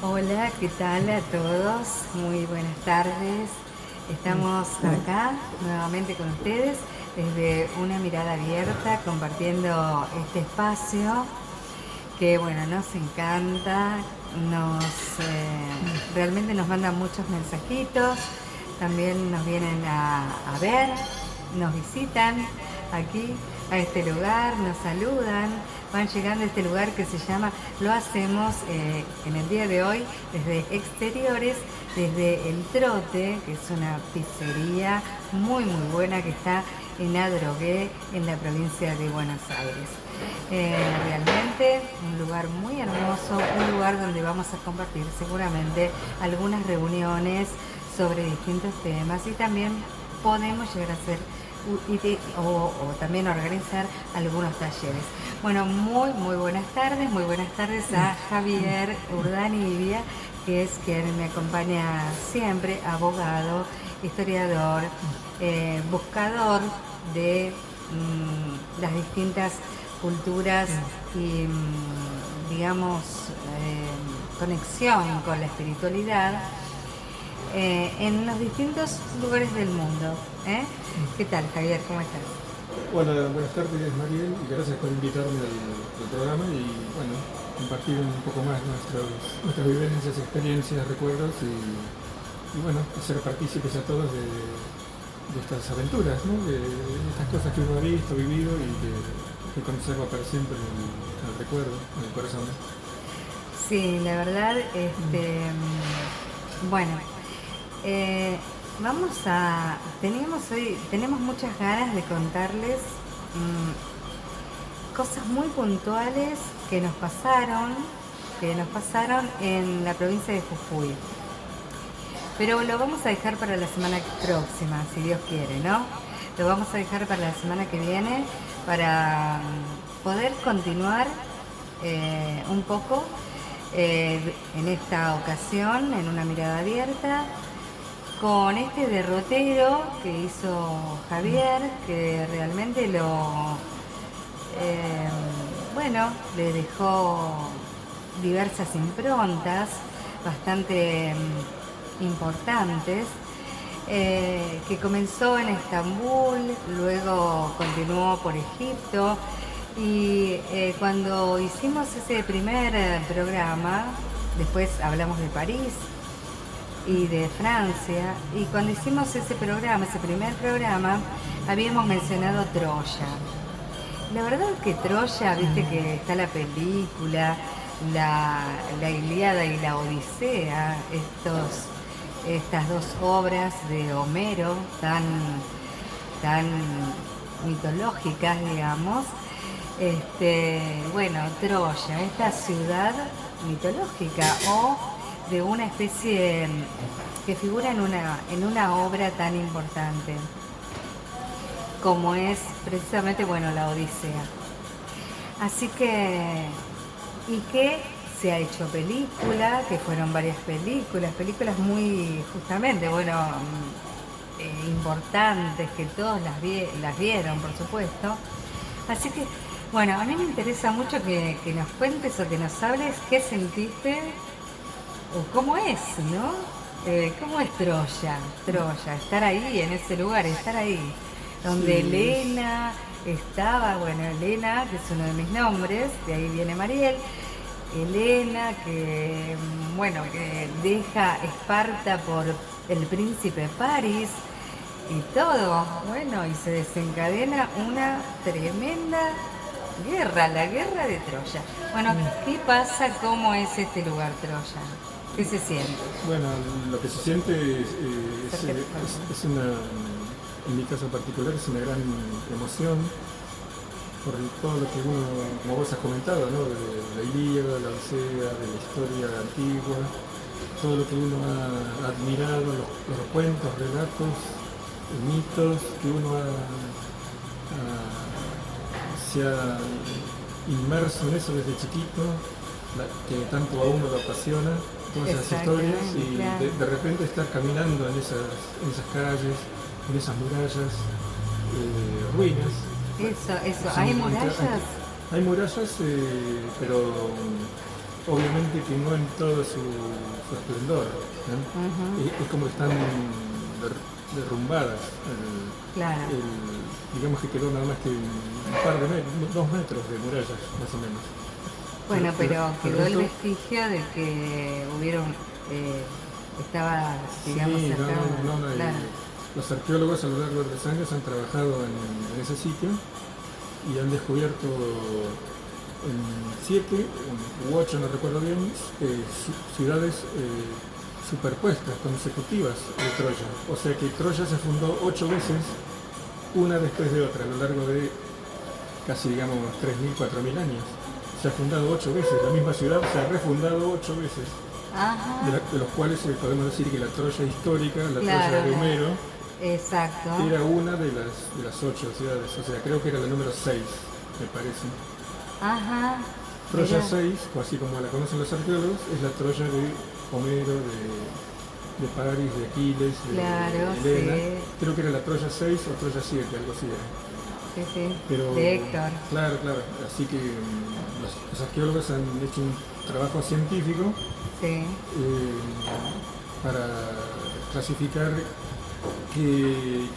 Hola, ¿qué tal a todos? Muy buenas tardes. Estamos acá nuevamente con ustedes desde una mirada abierta, compartiendo este espacio que, bueno, nos encanta, realmente nos mandan muchos mensajitos, también nos vienen a ver, nos visitan aquí a este lugar, nos saludan, van llegando a este lugar que se llama, lo hacemos en el día de hoy desde exteriores, desde El Trote, que es una pizzería muy buena que está en Adrogué, en la provincia de Buenos Aires. Realmente un lugar muy hermoso, un lugar donde vamos a compartir seguramente algunas reuniones sobre distintos temas y también podemos llegar a hacer o también organizar algunos talleres. Bueno, muy buenas tardes a Javier Urdanibia, que es quien me acompaña siempre, abogado, historiador, buscador de las distintas culturas y, digamos, conexión con la espiritualidad en los distintos lugares del mundo. ¿Eh? ¿Qué tal, Javier? ¿Cómo estás? Hola, buenas tardes Mariel y gracias por invitarme al programa y bueno, compartir un poco más nuestras vivencias, experiencias, recuerdos y bueno, ser partícipes a todos de estas aventuras, ¿no? De estas cosas que uno ha visto, vivido y que conserva para siempre en el recuerdo, en el corazón. Sí, la verdad, bueno, eh, tenemos muchas ganas de contarles cosas muy puntuales que nos pasaron en la provincia de Jujuy. Pero lo vamos a dejar para la semana próxima, si Dios quiere, ¿no? Lo vamos a dejar para la semana que viene para poder continuar un poco en esta ocasión, en una mirada abierta, con este derrotero que hizo Javier, que realmente eh, bueno, le dejó diversas improntas bastante importantes, que comenzó en Estambul, luego continuó por Egipto y cuando hicimos ese primer programa, después hablamos de París y de Francia, y cuando hicimos ese primer programa, habíamos mencionado Troya. La verdad es que Troya, viste que está la película, la Ilíada y la Odisea, estas dos obras de Homero tan mitológicas, digamos. Bueno, Troya, esta ciudad mitológica o de una especie que figura en una obra tan importante como es precisamente, bueno, la Odisea. Así que, y que se ha hecho película, que fueron varias películas muy, justamente, bueno, importantes, que todos las vieron, por supuesto. Así que, bueno, a mí me interesa mucho que nos cuentes o que nos hables qué sentiste o cómo es, ¿no? ¿Cómo es Troya, estar ahí, en ese lugar, estar ahí, donde Sí, Elena estaba, bueno, Elena, que es uno de mis nombres, de ahí viene Mariel, Elena, que, bueno, que deja Esparta por el príncipe París y todo, bueno, y se desencadena una tremenda guerra, la guerra de Troya. Bueno, ¿qué pasa? ¿Cómo es este lugar, Troya? ¿Qué se siente? bueno, lo que se siente Acércate, por favor. es una, en mi caso particular, es una gran emoción por todo lo que uno, como vos has comentado, ¿no? De la Ilíada, la Odisea, de la historia antigua, todo lo que uno ha admirado, los cuentos, relatos, mitos que uno se ha inmerso en eso desde chiquito, que tanto a uno lo apasiona, todas esas historias, Exactamente, y claro. de repente estar caminando en esas calles, en esas murallas, ruinas. Eso, Sí, ¿hay murallas? hay murallas, pero obviamente que no en todo su esplendor, ¿no? Es como que están derrumbadas. Claro. Digamos que quedó nada más que un par de metros, 2 metros de murallas, más o menos. Bueno, pero quedó el resto, vestigio de que hubieron, estaba, digamos, sí, acá. Claro. los arqueólogos a lo largo de los años han trabajado en ese sitio y han descubierto en 7 u 8, no recuerdo bien, ciudades superpuestas, consecutivas de Troya. O sea que Troya se fundó 8 veces, una después de otra, a lo largo de casi, digamos, 3.000, 4.000 años. Se ha fundado 8 veces, la misma ciudad se ha refundado 8 veces. De los cuales podemos decir que la Troya histórica, la Troya de Homero, exacto, era una de las 8 ciudades. O sea, creo que era la número 6, me parece. Ajá. Troya 6, así como la conocen los arqueólogos, es la Troya de Homero, de Paris, de Aquiles, de Helena. Sí. Creo que era la Troya 6 o Troya 7, algo así era. Sí, sí. Pero, de Héctor. Claro. Así que los arqueólogos han hecho un trabajo científico, sí, para clasificar qué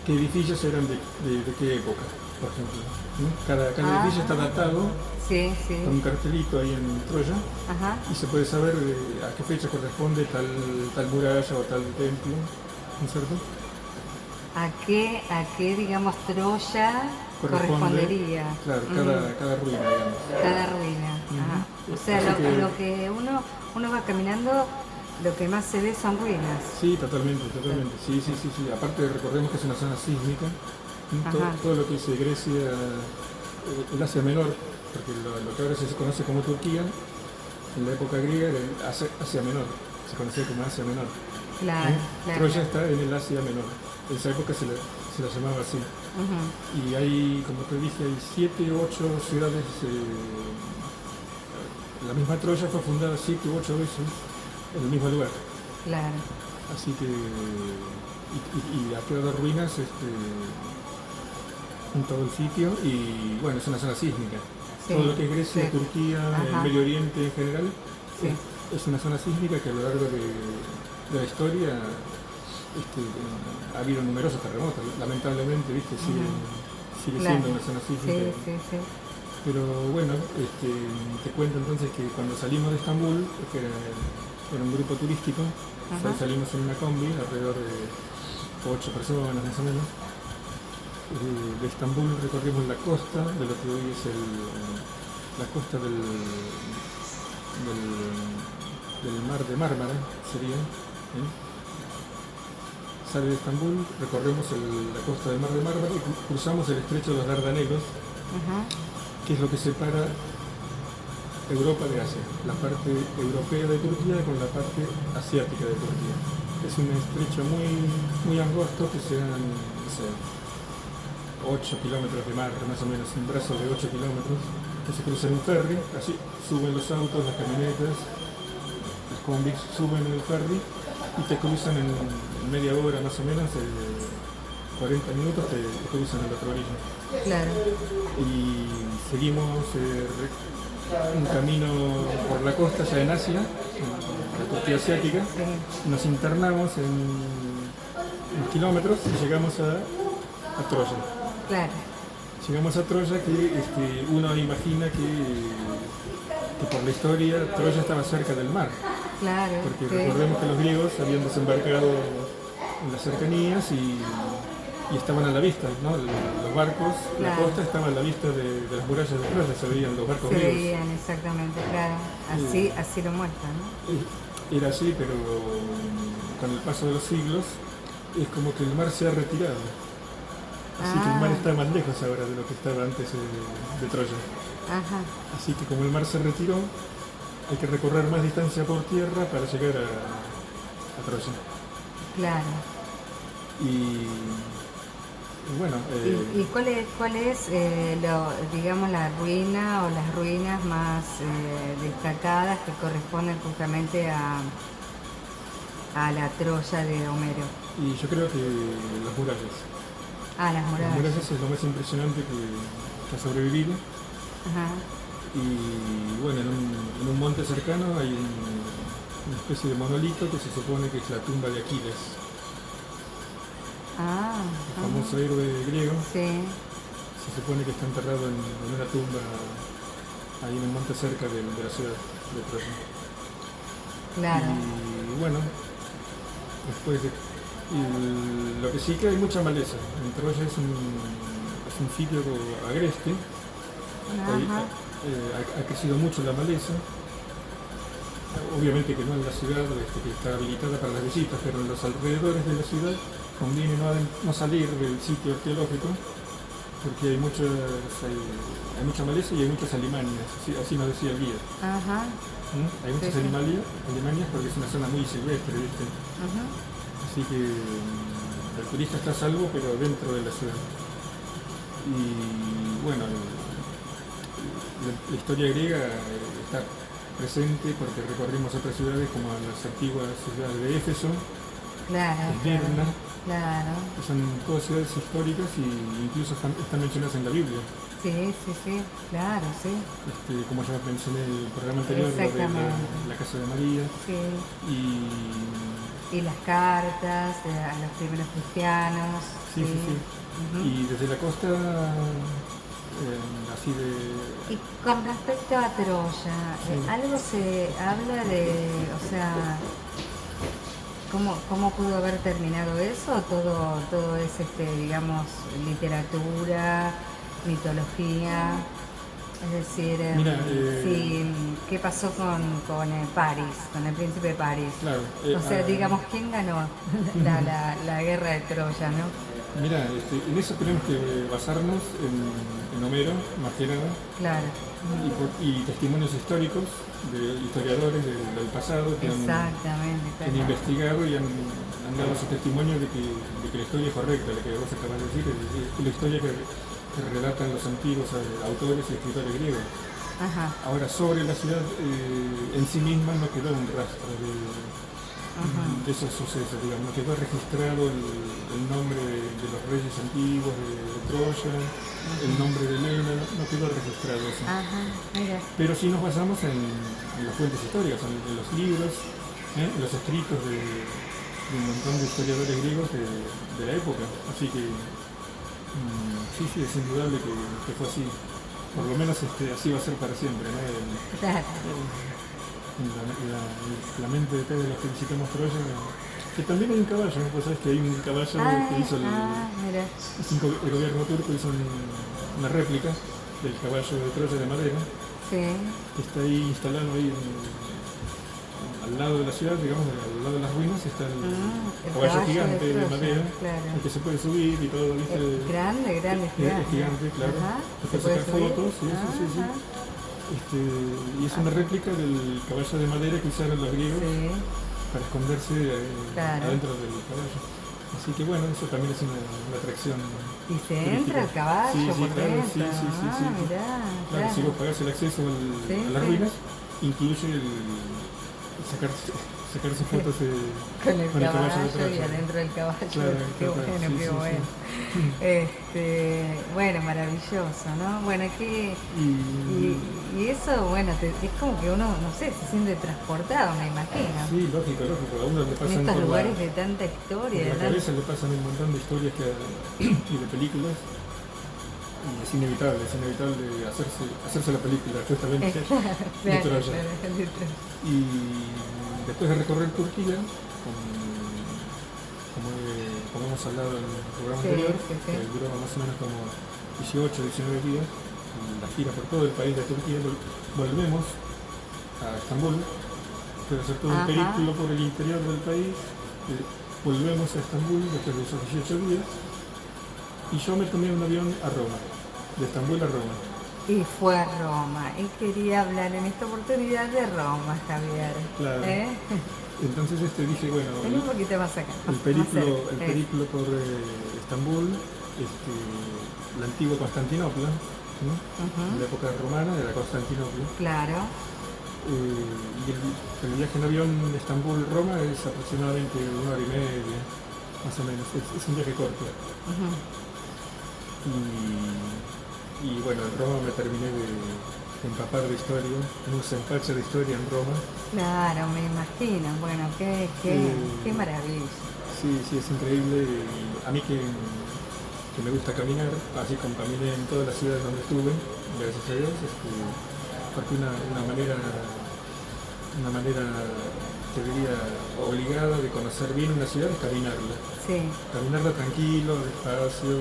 edificios eran de qué época, por ejemplo. Cada edificio está datado, sí, con un cartelito ahí en Troya. Ajá. Y se puede saber a qué fecha corresponde tal muralla o tal templo, ¿no es cierto? ¿A qué digamos, Troya correspondería? Claro, cada ruina, digamos. Cada ruina. Ajá. O sea, lo que uno va caminando, lo que más se ve son ruinas. Sí, totalmente. Sí. Aparte recordemos que es una zona sísmica. Todo lo que es Grecia, el Asia Menor, porque lo que ahora se conoce como Turquía, en la época griega era el Asia Menor, se conocía como Asia Menor. Claro. Troya está en el Asia Menor. En esa época se la llamaba así. Y hay, como te dije, hay 7 u 8 ciudades. La misma Troya fue fundada 7 u 8 veces en el mismo lugar. Claro. Así que, y ha quedado ruinas en todo el sitio, y bueno, es una zona sísmica. Sí, todo lo que es Grecia, Turquía, el Medio Oriente en general, es una zona sísmica que a lo largo de la historia ha habido numerosos terremotos. Lamentablemente, ¿viste? Sigue siendo una zona sísmica. Sí. Pero bueno, te cuento entonces que cuando salimos de Estambul, que era un grupo turístico, salimos en una combi, alrededor de 8 personas más o menos. De Estambul recorrimos la costa de lo que hoy es la costa del mar de Mármara, sería. Sale de Estambul, recorremos la costa del mar de Mármara y cruzamos el estrecho de los Dardanelos, que es lo que separa Europa de Asia, la parte europea de Turquía con la parte asiática de Turquía. Es un estrecho muy angosto, que sean, no sé, 8 kilómetros de mar, más o menos, un brazo de 8 kilómetros, que se cruza en un ferry, así suben los autos, las camionetas, los combis suben en el ferry y te cruzan en media hora más o menos, 40 minutos te cruzan al otro orilla. Claro. Y seguimos un camino por la costa ya en Asia, en la Turquía asiática. Nos internamos en unos kilómetros y llegamos a Troya. Claro. Llegamos a Troya, que uno imagina que por la historia Troya estaba cerca del mar. Claro. Porque recordemos que los griegos habían desembarcado en las cercanías y estaban a la vista, ¿no? Los barcos, la costa estaba a la vista de las murallas de Troya, se veían los barcos griegos. Se veían, exactamente, claro. Así lo muestran, ¿no? Era así, pero con el paso de los siglos es como que el mar se ha retirado. Así que el mar está más lejos ahora de lo que estaba antes de Troya. Así que como el mar se retiró, hay que recorrer más distancia por tierra para llegar a Troya. Claro. Y bueno. ¿Y cuál es digamos, la ruina o las ruinas más destacadas que corresponden justamente a la Troya de Homero? Y yo creo que las murallas. Las murallas. Las murallas es lo más impresionante que ha sobrevivido. Y bueno, en un monte cercano hay una especie de monolito que se supone que es la tumba de Aquiles, el famoso héroe griego. Sí. Se supone que está enterrado en una tumba ahí en un monte cerca de la ciudad de Troya. Claro. Y bueno, después lo que sí que hay mucha maleza. En Troya es un sitio agreste. Ahí, ha crecido mucho la maleza. Obviamente que no en la ciudad, que está habilitada para las visitas, pero en los alrededores de la ciudad conviene no salir del sitio arqueológico, porque hay mucha maleza y hay muchas alimañas, así nos decía el guía. Ajá. Hay muchas alimañas porque es una zona muy silvestre, ¿viste? Así que el turista está a salvo, pero dentro de la ciudad. Y bueno, la historia griega está presente porque recorrimos otras ciudades como las antiguas ciudades de Éfeso, Esmirna, que son todas ciudades históricas e incluso están mencionadas en la Biblia. Sí, claro, sí. Como ya mencioné en el programa anterior, lo de la casa de María. Sí. Y las cartas a los primeros cristianos. Sí. Y desde la costa, así de... Y con respecto a Troya, algo se habla de, o sea, ¿cómo pudo haber terminado eso? Todo es, digamos, literatura, mitología, es decir, mira, ¿qué pasó con París, con el príncipe de París? Claro, o sea, digamos, ¿quién ganó la guerra de Troya, no? Mira, en eso tenemos que basarnos en Homero, más que nada. Claro. Y testimonios históricos de historiadores del pasado que han investigado y han dado su testimonio de que la historia es correcta, la que vos acabas de decir, es la historia que relatan los antiguos autores y escritores griegos. Ajá. Ahora, sobre la ciudad en sí misma no quedó un rastro de esos sucesos, digamos, no quedó registrado el nombre de los reyes antiguos de Troya, el nombre de Helena, no quedó registrado eso. Pero sí nos basamos en las fuentes históricas, en los libros, en los escritos de un montón de historiadores griegos de la época. Así que sí, es indudable que fue así. Por lo menos así va a ser para siempre, ¿no? La mente de todos los que visitamos Troya, que también hay un caballo, ¿no? Pues sabes que hay un caballo que hizo el gobierno turco hizo una réplica del caballo de Troya de madera, que está ahí instalado ahí al lado de la ciudad, digamos, al lado de las ruinas está el caballo gigante de madera, el que se puede subir y todo, ¿viste? Grande, es gigante, claro. Se puede sacar fotos, sí. Y es una réplica del caballo de madera que usaron los griegos para esconderse adentro del caballo. Así que bueno, eso también es una atracción. ¿Y se entra el caballo por dentro? Sí. Claro, si vos pagás el acceso a las ruinas, incluye sacarse fotos con el caballo de Troya. Y adentro del caballo. Claro, qué bueno. Bueno, maravilloso, ¿no? Bueno, y eso, bueno, es como que uno, no sé, se siente transportado, me imagino. Sí, lógico. A uno le pasan en estos lugares de tanta historia. Por la cabeza le pasan un montón de historias y de películas. Y es inevitable hacerse la película, justamente de Troya. Y después de recorrer Turquía, como hemos hablado en el programa anterior, que duró más o menos como 18, 19 días, la gira por todo el país de Turquía, volvemos a Estambul, después de hacer todo el periplo por el interior del país, volvemos a Estambul después de esos 18 días, y yo me tomé un avión a Roma, de Estambul a Roma. Y fue a Roma, y quería hablar en esta oportunidad de Roma, Javier. Claro. Entonces dije, bueno, ven un poquito más acá. El periplo por Estambul, la antigua Constantinopla, ¿no? En la época romana de la Constantinopla. Claro. Y el viaje en avión de Estambul-Roma es aproximadamente 1 hora y media, más o menos, es un viaje corto. Y bueno, en Roma me terminé empapar de historia, uno se empacha de historia en Roma. Claro, me imagino. Bueno, qué maravilla. Sí, sí, es increíble. A mí que me gusta caminar, así como caminé en todas las ciudades donde estuve, gracias a Dios, porque una manera, te diría, obligada de conocer bien una ciudad es caminarla. Sí. Caminarla tranquilo, despacio,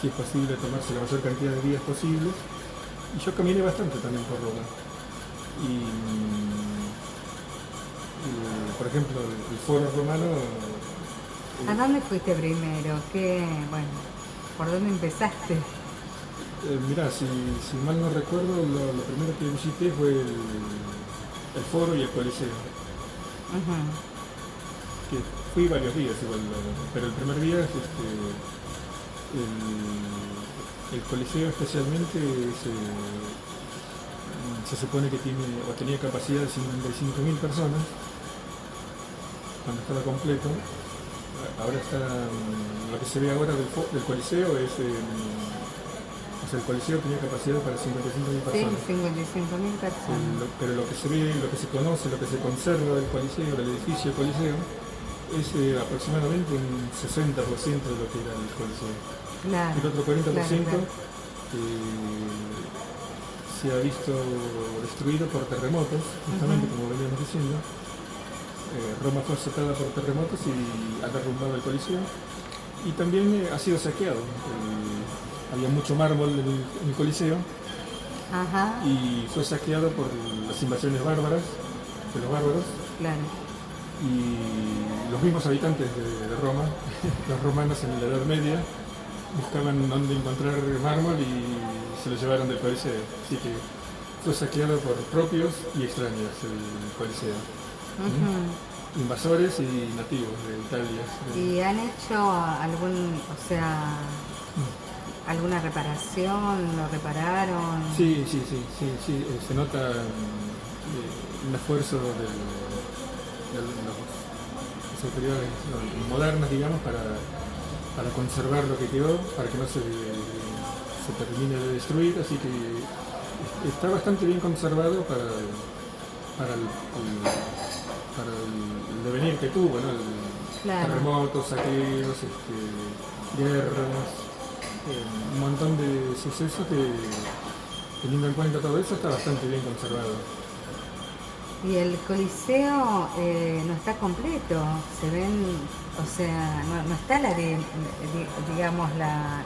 si es posible tomarse la mayor cantidad de días posibles. Y yo caminé bastante también por Roma. Y por ejemplo, el foro romano. ¿A dónde fuiste primero? Bueno, ¿por dónde empezaste? Mirá, si mal no recuerdo, lo primero que visité fue el foro y el coliseo. Que fui varios días igual, pero el primer día el coliseo especialmente se supone que tenía capacidad de 55.000 personas cuando estaba completo. Ahora está, lo que se ve ahora del coliseo es, o sea, el coliseo tenía capacidad para 55.000 personas. Sí, 55.000 personas. Pero lo que se ve, lo que se conoce, lo que se conserva del coliseo, del edificio del coliseo, es aproximadamente un 60% de lo que era el coliseo. Claro, el otro 40% claro. Se ha visto destruido por terremotos, justamente como veníamos diciendo. Roma fue azotada por terremotos y ha derrumbado el coliseo. Y también ha sido saqueado. Había mucho mármol en el coliseo. Ajá. Y fue saqueado por las invasiones bárbaras, de los bárbaros. Claro. Y los mismos habitantes de Roma, los romanos en la Edad Media, buscaban dónde encontrar mármol y se lo llevaron del coliseo. Así que fue saqueado por propios y extraños el coliseo. Invasores y nativos de Italia. ¿Y han hecho alguna reparación? ¿Lo repararon? Sí, se nota un esfuerzo de las autoridades modernas, digamos, para conservar lo que quedó, para que no se termine de destruir, así que está bastante bien conservado para el devenir que tuvo, ¿no? Claro. Terremotos, saqueos, guerras, un montón de sucesos que, teniendo en cuenta todo eso, está bastante bien conservado. Y el coliseo no está completo, se ven, no está digamos la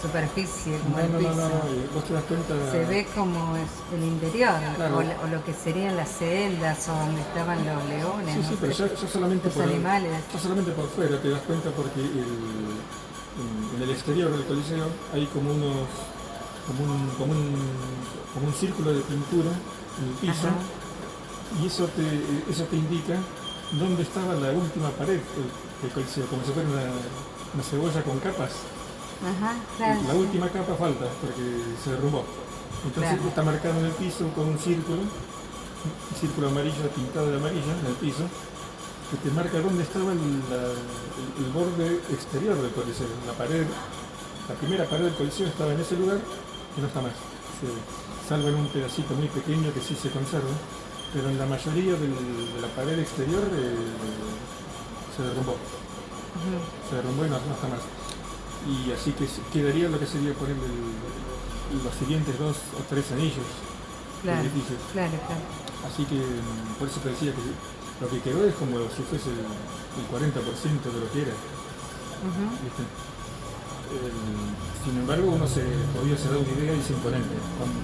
superficie como el piso. No, vos te das cuenta. Se ve como es el interior, claro. o lo que serían las celdas o donde estaban los leones. Sí, pero ya solamente los animales. Ya solamente por fuera te das cuenta porque en el exterior del coliseo hay como un círculo de pintura en el piso. Ajá. Y eso te indica dónde estaba la última pared del coliseo, como si fuera una cebolla con capas. Ajá, claro. La última capa falta porque se derrumbó. Entonces está marcado en el piso con un círculo amarillo pintado de amarillo en el piso, que te marca dónde estaba el borde exterior del coliseo. La primera pared del coliseo estaba en ese lugar y no está más. Salvo en un pedacito muy pequeño que sí se conserva, pero en la mayoría de la pared exterior se derrumbó. Se derrumbó y no está más. Y así que quedaría lo que sería ponerle los siguientes 2 o 3 anillos. Claro. Así que por eso te decía que lo que quedó es como si fuese el 40% de lo que era. Sin embargo, uno se da una idea y es imponente.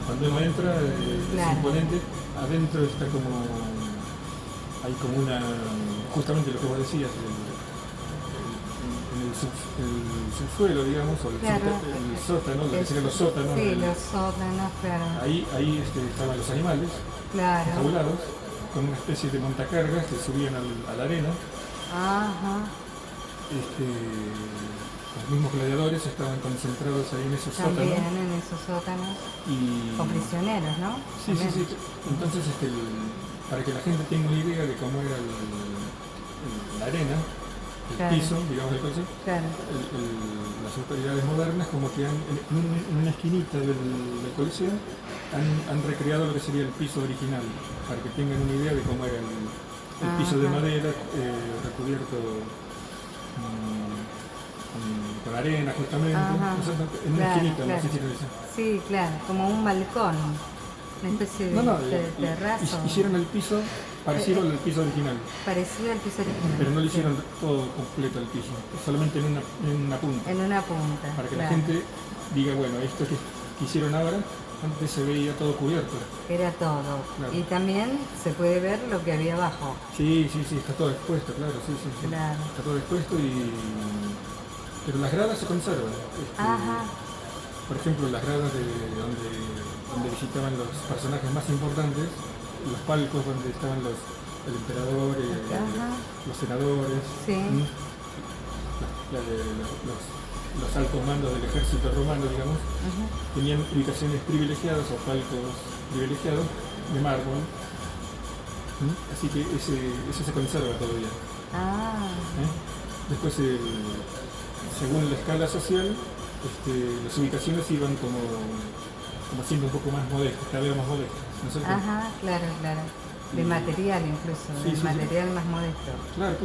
Cuando uno entra, es imponente. Adentro está hay como justamente lo que vos decías, el subsuelo, digamos, o el sótano, lo que serían los sótanos. Sí, los sótanos, claro. Ahí estaban los animales, enjaulados, con una especie de montacargas que subían a la arena. Ajá. Los mismos gladiadores estaban concentrados ahí en esos sótanos. También en esos sótanos. Con prisioneros, ¿no? Sí. Entonces, para que la gente tenga una idea de cómo era la arena, Claro. piso, digamos, del Coliseo. Claro. Las autoridades modernas como que en una esquinita del Coliseo han recreado lo que sería el piso original, para que tengan una idea de cómo era el piso de madera recubierto con arena justamente. Ajá. O sea, en una esquinita, no sé si lo dicen. Sí, claro, como un balcón, una especie de, terrazo. Hicieron el piso parecido al piso original, Parecido al piso original. pero no lo hicieron todo completo el piso, solamente en una punta. En una punta. Para que la gente diga, bueno, esto que hicieron ahora, antes se veía todo cubierto. Era todo. Claro. Y también se puede ver lo que había abajo. Sí, está todo expuesto, claro, sí. Claro. Está todo expuesto pero las gradas se conservan. Ajá. Por ejemplo, las gradas de donde visitaban los personajes más importantes, los palcos donde estaban el emperador, los senadores, Sí. los altos mandos del ejército romano, digamos, tenían ubicaciones privilegiadas o palcos privilegiados de mármol. Así que ese se conserva todavía. Después, según la escala social, las ubicaciones iban como siendo un poco más modestas, cada vez más modestas, ¿no es cierto? Ajá, claro. De material incluso, material más modesto. Claro.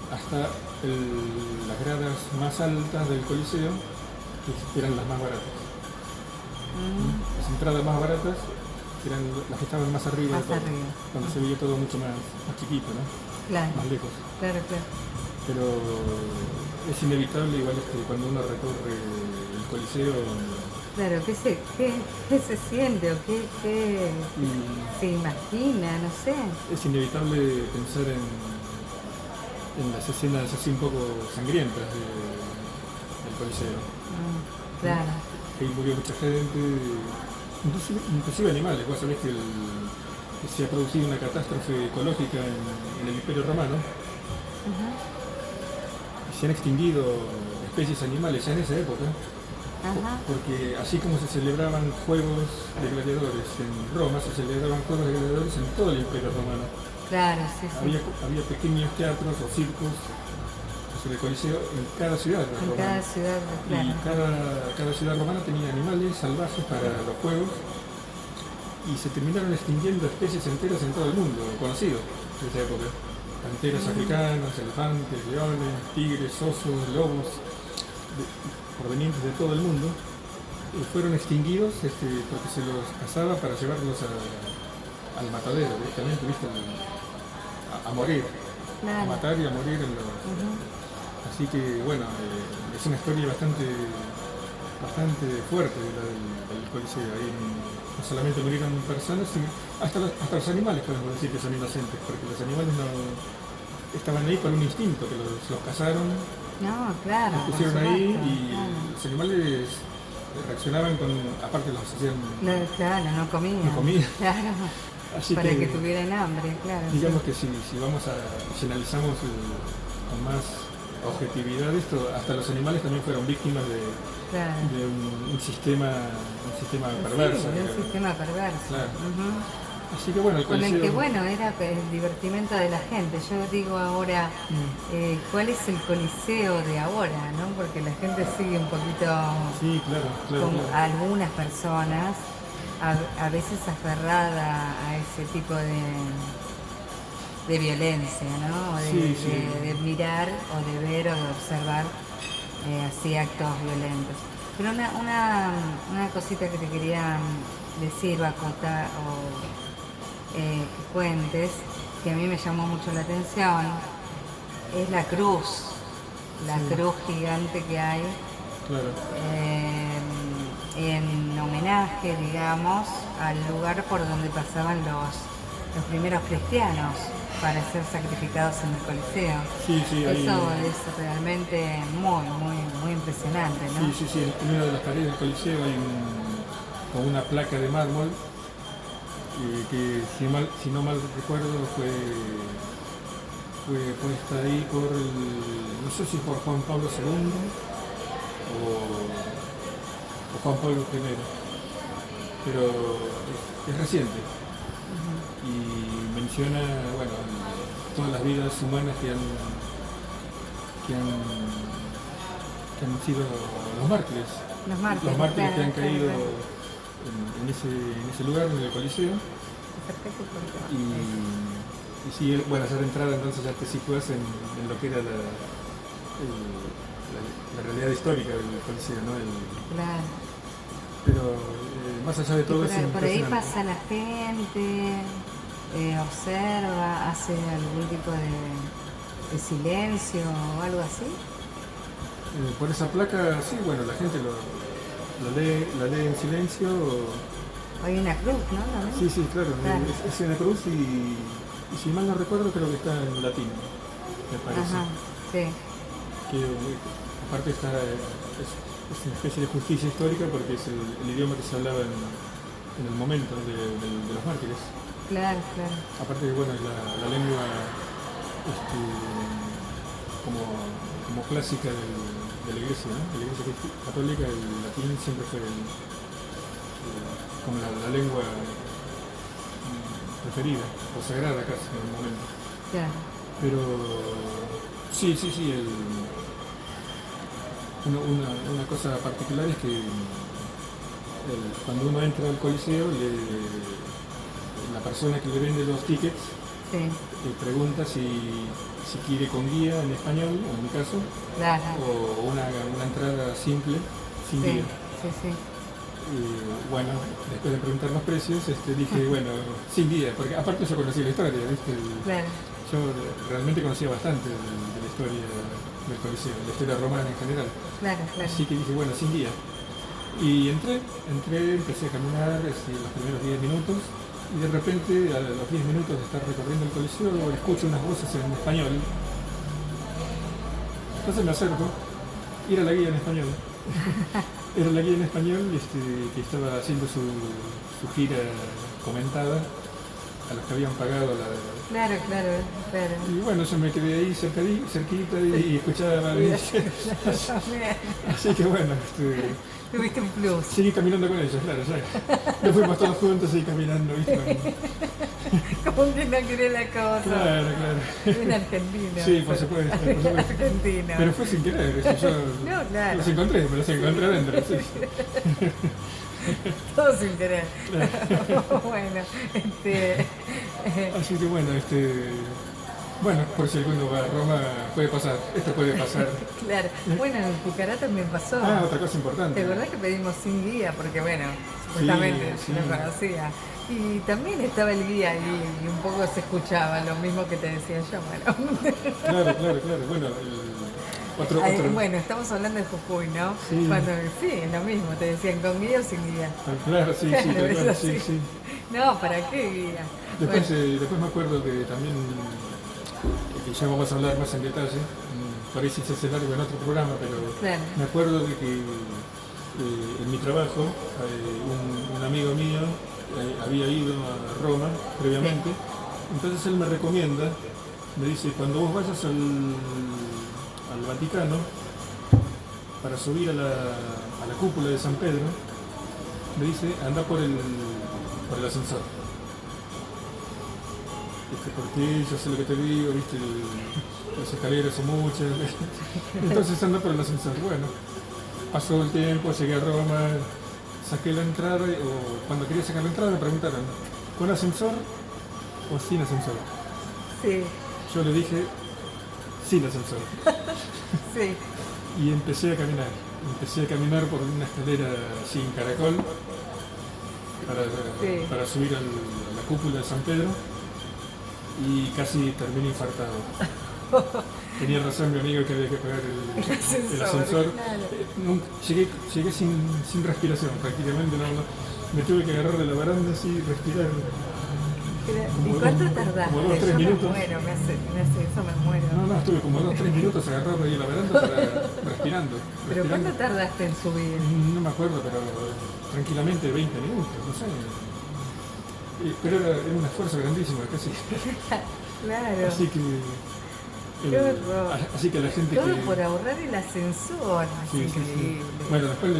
Hasta las gradas más altas del Coliseo, que eran las más baratas. Las entradas más baratas eran las que estaban más arriba, cuando se veía todo mucho más chiquito, ¿no? Claro. Más lejos. Claro. Pero es inevitable, igual cuando uno recorre el Coliseo. Claro, ¿qué se siente o qué se imagina? No sé. Es inevitable pensar en las escenas así un poco sangrientas del Coliseo. Claro. Ahí murió mucha gente, inclusive animales. Vos sabés que se ha producido una catástrofe ecológica en el Imperio Romano. Se han extinguido especies animales ya en esa época. Porque así como se celebraban juegos de gladiadores en Roma, se celebraban juegos de gladiadores en todo el Imperio Romano. Claro, sí. Había pequeños teatros o circos sobre el Coliseo en cada ciudad romana. Cada ciudad, claro. Y cada ciudad romana tenía animales salvajes para los juegos, y se terminaron extinguiendo especies enteras en todo el mundo, conocido en esa época. Panteras africanas, elefantes, leones, tigres, osos, lobos, provenientes de todo el mundo, fueron extinguidos porque se los cazaba para llevarlos al matadero directamente, ¿viste? A morir, a matar y a morir Así que bueno, es una historia bastante fuerte del Coliseo. Ahí no solamente murieron personas, sino hasta los animales podemos decir que son inocentes, porque los animales no estaban ahí por un instinto, que los cazaron. No, claro. Los pusieron ahí y los animales reaccionaban aparte los hacían. Claro, no comían. Claro. Así para que tuvieran hambre, claro. Digamos que si analizamos con más objetividad esto, hasta los animales también fueron víctimas de un sistema perverso. Sí, un sistema perverso. Claro. Así que bueno, el Coliseo... Con el que era el divertimento de la gente. Yo digo ahora, ¿cuál es el Coliseo de ahora? ¿No? Porque la gente sigue un poquito... Sí, claro. Algunas personas, a veces aferrada a ese tipo de violencia, ¿no? De mirar o de ver o de observar así actos violentos. Pero una cosita que te quería decir o acotar que cuentes, que a mí me llamó mucho la atención, es la cruz gigante que hay, en homenaje, digamos, al lugar por donde pasaban los primeros cristianos para ser sacrificados en el Coliseo. Eso es realmente muy impresionante, ¿no? Sí, en una de las paredes del Coliseo hay como una placa de mármol que si no mal recuerdo fue puesta ahí no sé si por Juan Pablo II o Juan Pablo I, pero es reciente. Y menciona, todas las vidas humanas que que han sido los mártires. Los mártires, Los mártires que han claro, caído claro. en ese lugar, en el Coliseo. Y sí, bueno, ya de entrada entonces ya te sitúas en lo que era la realidad histórica del Coliseo, ¿no? Claro. Pero más allá de todo es Por ahí impresionante. pasa la gente, observa, hace algún tipo de silencio o algo así. Por esa placa, sí, bueno, la gente la lee en silencio. Hay una cruz, ¿no? Sí, sí, claro, Claro. es una cruz y si mal no recuerdo creo que está en latín, me parece. Ajá, sí. Que aparte es una especie de justicia histórica porque es el idioma que se hablaba en el momento de los mártires. Claro, claro. Aparte que bueno, la lengua como clásica de la iglesia, ¿no? De la iglesia católica, el latín siempre fue como la lengua preferida o sagrada casi en el momento. Claro. Pero sí, una cosa particular es que cuando uno entra al Coliseo, la persona que le vende los tickets Sí, pregunta si quiere con guía en español, en mi caso, claro. o una entrada simple, sin Sí, guía. sí, sí. Bueno, después de preguntar los precios, dije, bueno, sin guía, porque aparte yo conocía la historia, ¿viste? Claro. Yo realmente conocía bastante de la historia del Coliseo, la historia romana en general. Claro, claro. Así que dije, bueno, sin guía. Y entré, empecé a caminar los primeros 10 minutos y de repente, a los 10 minutos de estar recorriendo el Coliseo, escucho unas voces en español. Entonces me acerco y era la guía en español. Era la guía en español que estaba haciendo su gira comentada a los que habían pagado la... Claro. Y bueno, yo me quedé ahí cerquita y escuchaba, ¿viste? Así que bueno, Tuviste un plus. seguí caminando con ellos, claro, ya. Nos fuimos todos juntos ahí caminando, ¿viste? Como que no quiere la cosa. Claro. Es un argentino. Sí, por supuesto. Argentino. Pero fue sin querer, yo No, claro. los encontré, me los encontré adentro, sí. Todo sin querer. Bueno, Así que bueno, bueno, por si alguno va a Roma, puede pasar, esto puede pasar. claro. Bueno, en Pucará también pasó. Ah, otra cosa importante. ¿Te acordás que pedimos sin guía? Porque bueno, supuestamente Sí. no conocía. Y también estaba el guía ahí y un poco se escuchaba lo mismo que te decía yo. Bueno, Claro. Bueno, otro. bueno, estamos hablando de Jujuy, ¿no? Sí. Cuando, sí, es lo mismo, te decían con guía o sin guía. Claro, sí, Claro, tal es cual, así. sí. No, ¿para qué guía? Después, Bueno, después me acuerdo que también, que ya vamos a hablar más en detalle, por ahí sí se hace largo en otro programa, pero Claro. me acuerdo de que en mi trabajo un amigo mío había ido a Roma previamente, entonces él me recomienda, me dice, cuando vos vayas al Vaticano, para subir a la cúpula de San Pedro, me dice, anda por el ascensor. Porque yo sé lo que te digo, viste, las escaleras son muchas. Entonces anda por el ascensor. Bueno, pasó el tiempo, llegué a Roma, saqué la entrada, o cuando quería sacar la entrada me preguntaron, ¿con ascensor o sin ascensor? sí, Yo le dije, sin ascensor. sí. Y empecé a caminar por una escalera sin caracol para subir a la cúpula de San Pedro y casi terminé infartado. Tenía razón mi amigo que había que pagar el ascensor. Claro. Llegué sin respiración prácticamente, me tuve que agarrar de la baranda así y respirar. ¿Y cuánto tardaste? Como 2 o 3 Yo minutos. me muero, me hace eso, me muero. No, estuve como 2 o 3 minutos agarrado ahí en la baranda respirando. ¿Pero cuánto tardaste en subir? No me acuerdo, pero tranquilamente 20 minutos, no sé. Pero era un esfuerzo grandísimo, casi. Claro. Así que Qué horror. Así que la gente Todo que... por ahorrar el ascensor. Es Sí, sí, sí. increíble. Bueno, después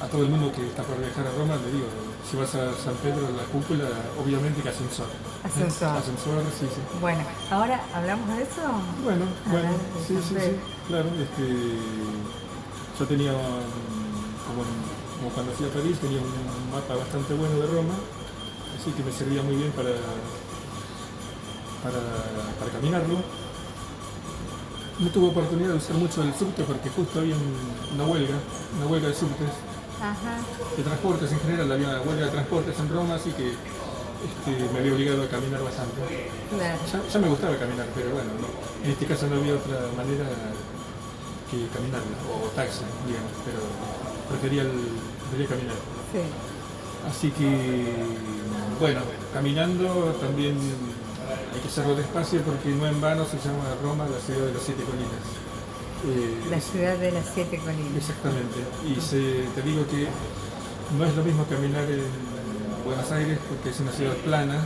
a todo el mundo que está por viajar a Roma le digo, si vas a San Pedro, la cúpula, obviamente que ascensor. Ascensor. Ascensor, sí, sí. Bueno, ahora hablamos de eso. Bueno, Hablar de sí, San sí, sí, Pedro. claro. Yo tenía, como cuando fui a París, tenía un mapa bastante bueno de Roma, así que me servía muy bien para caminarlo. No tuve oportunidad de usar mucho el subte porque justo había una huelga de subtes, Ajá. de transportes en general, había huelga de transportes en Roma, así que me había obligado a caminar bastante. Claro. Ya me gustaba caminar, pero bueno, en este caso no había otra manera que caminar, o taxi, digamos, pero prefería caminar. Sí. Así que, bueno, caminando también hay que hacerlo despacio porque no en vano se llama Roma la ciudad de las 7 colinas. La ciudad de las 7 colinas. Exactamente. Y te digo que no es lo mismo caminar en Buenos Aires porque es una ciudad plana,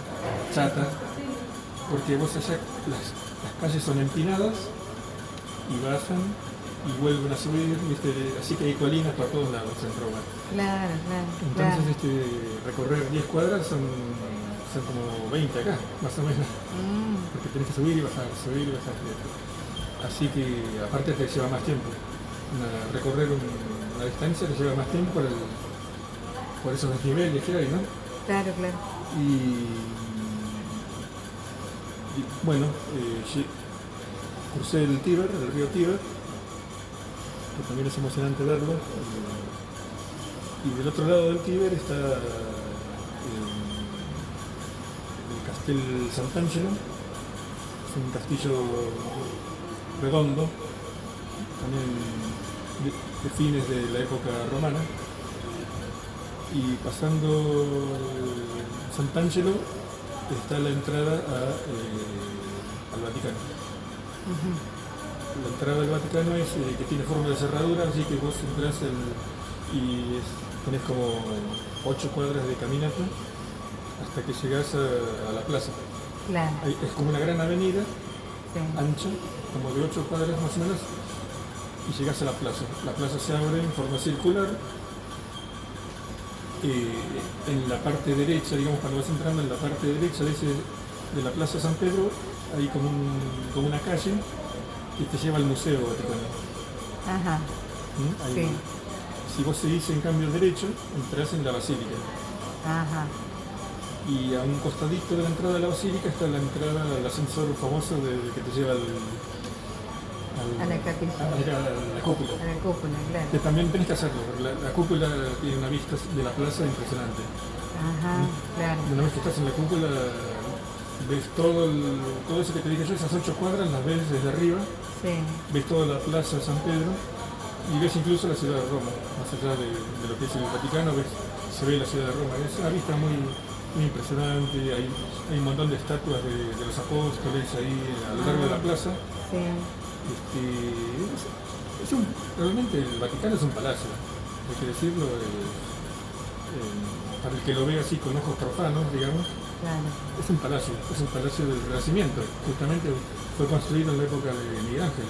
chata, porque vos allá las calles son empinadas y bajan y vuelven a subir, ¿viste? Así que hay colinas por todos lados en Roma. Claro, claro. Entonces claro. recorrer 10 cuadras son como 20 acá, más o menos. Porque tenés que subir y bajar, subir y bajar. Así que aparte te lleva más tiempo. Recorrer una distancia te lleva más tiempo por esos desniveles que hay, ¿no? Claro, claro. Y bueno, crucé el Tíber, el río Tíber, que también es emocionante verlo. Y del otro lado del Tíber está el Castel Sant'Angelo, es un castillo redondo, también de fines de la época romana. Y pasando Sant'Angelo está la entrada al Vaticano. La entrada al Vaticano es que tiene forma de cerradura, así que vos entras tenés como 8 cuadras de caminata hasta que llegás a la plaza. Claro. Es como una gran avenida, Sí. ancha, como de 8 cuadras más o menos, y llegás a la plaza. La plaza se abre en forma circular. En la parte derecha, digamos, cuando vas entrando en la parte derecha de la Plaza San Pedro, hay como una calle que te lleva al Museo Vaticano. Ajá. Ahí, Sí. si vos seguís en cambio derecho, entrás en la Basílica. Ajá. Y a un costadito de la entrada de la Basílica está la entrada al ascensor famoso que te lleva A la capilla. a la cúpula. A la cúpula, claro. Que también tenés que hacerlo, porque la cúpula tiene una vista de la plaza impresionante. Ajá, claro. Una vez que estás en la cúpula, ves todo eso que te dije yo, esas 8 cuadras las ves desde arriba, Sí. ves toda la plaza San Pedro y ves incluso la ciudad de Roma, más allá de lo que es el Vaticano, se ve la ciudad de Roma. Es una vista muy, muy impresionante, hay un montón de estatuas de los apóstoles ahí a lo largo de la plaza. Sí. Realmente el Vaticano es un palacio, hay que decirlo, para el que lo ve así con ojos profanos, digamos, Claro. es un palacio del Renacimiento, justamente fue construido en la época de Miguel Ángel.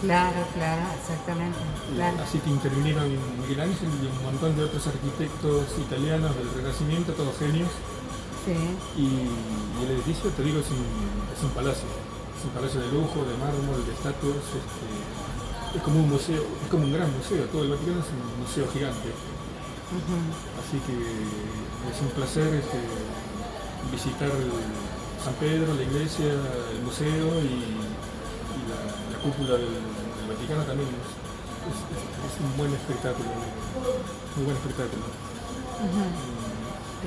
Claro, claro, exactamente. Claro. Así que intervinieron Miguel Ángel y un montón de otros arquitectos italianos del Renacimiento, todos genios, Sí. y el edificio, te digo, es un palacio. Es un palacio de lujo, de mármol, de estatuas. Es como un museo, es como un gran museo. Todo el Vaticano es un museo gigante. Así que es un placer visitar San Pedro, la iglesia, el museo y la cúpula del Vaticano también. Es un buen espectáculo, muy buen espectáculo.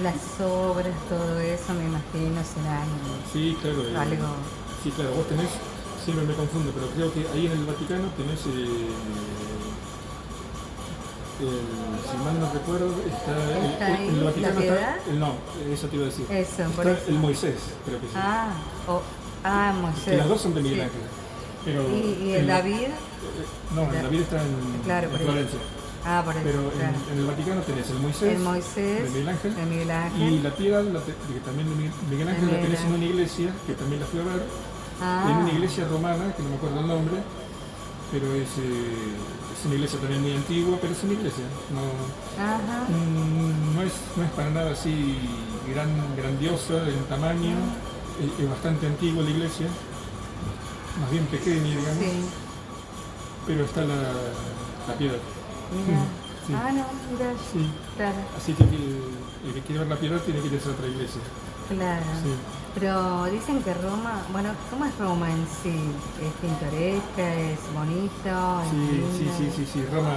Las obras, todo eso, me imagino, serán Sí, claro. algo. Sí, claro, vos tenés, siempre me confundo, pero creo que ahí en el Vaticano tenés, si mal no recuerdo, ¿Está ahí en el la Vaticano piedad? no, eso te iba a decir. Eso, por Está eso. el Moisés, creo que sí. Moisés. Que las dos son de Miguel Sí. Ángel. Pero ¿Y el David? No, el David está Claro, en por eso. Florencia. Por eso. Pero claro. en el Vaticano tenés el Moisés, El Moisés de Miguel Ángel, de Miguel Ángel. y la piedad, que también de Miguel Ángel, la tenés en una iglesia, que también la fui a ver, en Ah, una iglesia romana, que no me acuerdo el nombre, pero es una iglesia también muy antigua, pero es una iglesia. No, ajá. no es para nada así grandiosa en tamaño, es bastante antigua la iglesia, más bien pequeña, digamos, Sí, pero está la piedra. mira. Sí, Ah, no, mira, sí. claro, Así que el que quiere ver la piedra tiene que ir a esa otra iglesia. claro. Sí, Pero dicen que Roma, bueno, ¿cómo es Roma en sí? ¿Es pintoresca? ¿Es bonito? ¿Es sí, sí, lindo? sí, sí, sí. Roma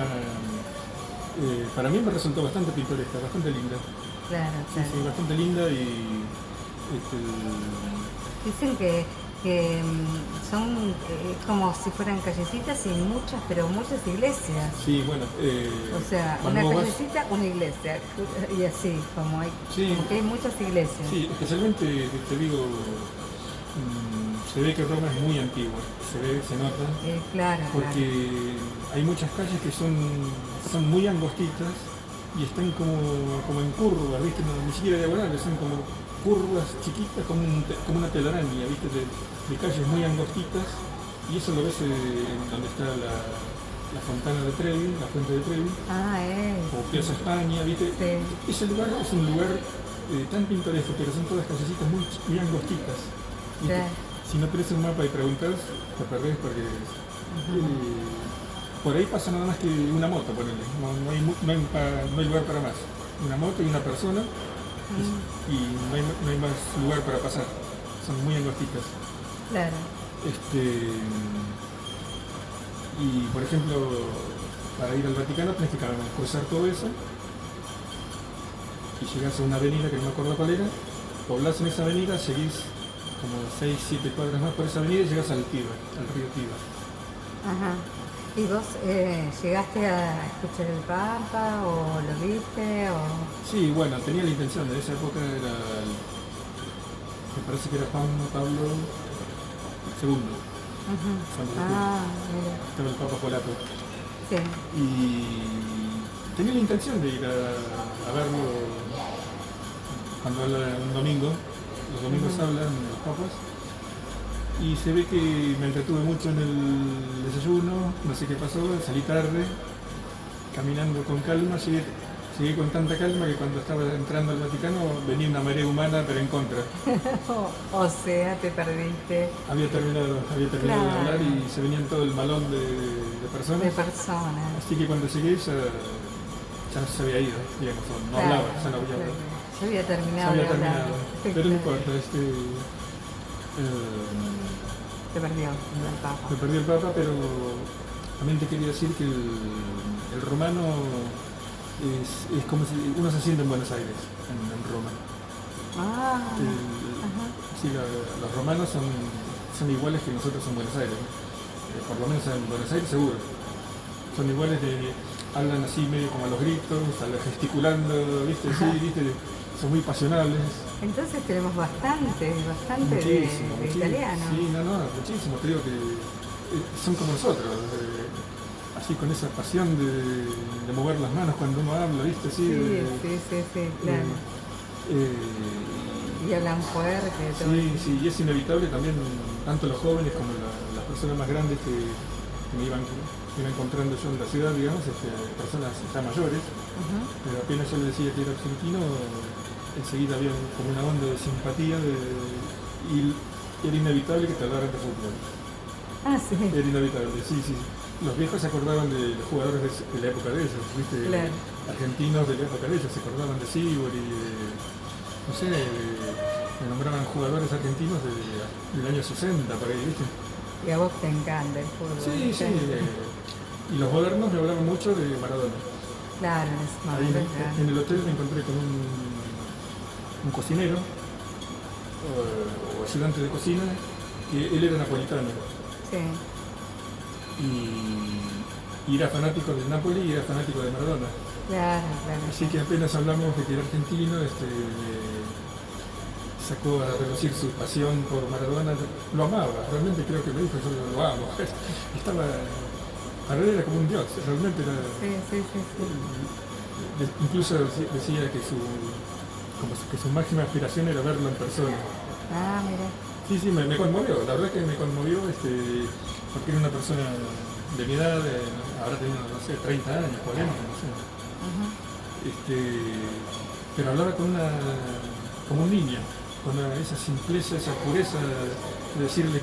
para mí me resultó bastante pintoresca, bastante linda. Claro, Sí, claro. sí, bastante linda y este, Dicen son como si fueran callecitas y muchas, pero muchas iglesias. sí, bueno, O sea, cuando una vos vas, callecita, una iglesia. Y así, sí, como que hay muchas iglesias. sí, especialmente te digo, se ve que Roma es muy antigua, se nota, Claro, claro. porque hay muchas calles que son muy angostitas y están como en curvas, ¿viste? No, ni siquiera diagonales, son como curvas chiquitas, como una telaraña, ¿viste? De calles muy angostitas, y eso lo ves en donde está la fontana de Trevi, la fuente de Trevi, Ah, o Piazza España, ¿viste? sí. Ese lugar es un lugar tan pintoresco, pero son todas callecitas muy angostitas, ¿viste? Claro. Si no tenés un mapa y preguntás, te perdés porque por ahí pasa nada más que una moto, ponele. No hay lugar para más. Una moto y una persona y no hay más lugar para pasar. Son muy angostitas. Claro. Este, y por ejemplo, para ir al Vaticano tenés que cruzar todo eso y llegás a una avenida que no me acuerdo cuál era, poblás en esa avenida, seguís como 6 7 cuadras más por esa avenida y llegás al Tíber, al río Tíber. Ajá. ¿Y vos llegaste a escuchar el Papa o lo viste? O... Sí, bueno, tenía la intención, de esa época me parece que era Juan Pablo II, Ujú. cuando Ah, mira. estaba el Papa polaco. Sí. Y tenía la intención de ir a verlo cuando habla un domingo. Los domingos hablan los papas. Y se ve que me entretuve mucho en el desayuno, no sé qué pasó, salí tarde, caminando con calma, llegué con tanta calma que cuando estaba entrando al Vaticano venía una marea humana pero en contra. O sea, te perdiste Había terminado Claro. de hablar y se venían todo el malón de personas. de personas. Así que cuando llegué ya se había ido, digamos, no Claro, hablaba, ya no hablaba. claro. Se había Se terminado había de hablar. terminado. Pero no importa, Te perdió el Papa. me perdí el Papa, pero también te quería decir que el romano es como si uno se siente en Buenos Aires, en Roma. Ah, El- ajá. sí, los romanos son iguales que nosotros en Buenos Aires, ¿no? Por lo menos en Buenos Aires seguro. Son iguales hablan así medio como a los gritos, gesticulando, ¿viste? Sí, ¿viste? Son muy pasionables. Entonces tenemos bastante Muchísimo, de muchísimo. italiano. Sí, no, muchísimo. Te digo que son como nosotros, así con esa pasión de mover las manos cuando uno habla, ¿viste? Así, Sí, claro. eh, Y hablan fuerte, todo. sí, y es inevitable también, tanto los jóvenes como las personas más grandes que me iban encontrando yo en la ciudad, digamos, personas ya mayores, Ujú. pero apenas yo le decía que era argentino, enseguida había como una onda de simpatía y era inevitable que te hablaran de fútbol. Ah, sí. Era inevitable, sí, sí. Los viejos se acordaban de los jugadores de la época de ellos, ¿viste? Claro. Argentinos de la época de ellos, se acordaban de Sibori, no sé, me nombraban jugadores argentinos del año 60, por ahí, ¿viste? Y a vos te encanta el fútbol. Sí, sí. Y los modernos me hablaban mucho de Maradona. Claro, es más Ahí verdad. en el hotel me encontré con un cocinero o ayudante de cocina, que él era napolitano Sí. y era fanático del Napoli y era fanático de Maradona. Claro, claro. Así que apenas hablamos de que era argentino, sacó a relucir su pasión por Maradona. Lo amaba, realmente creo que me dijo, yo lo amo. Para él era como un dios, realmente era. Sí. Incluso decía que que su máxima aspiración era verlo en persona. Ah, mira. Sí, sí, me conmovió, la verdad que me conmovió, porque era una persona de mi edad, habrá tenido, no sé, 30 años, 40, no sé. Ujú. Pero hablaba como un niño, con esa simpleza, esa pureza de decirle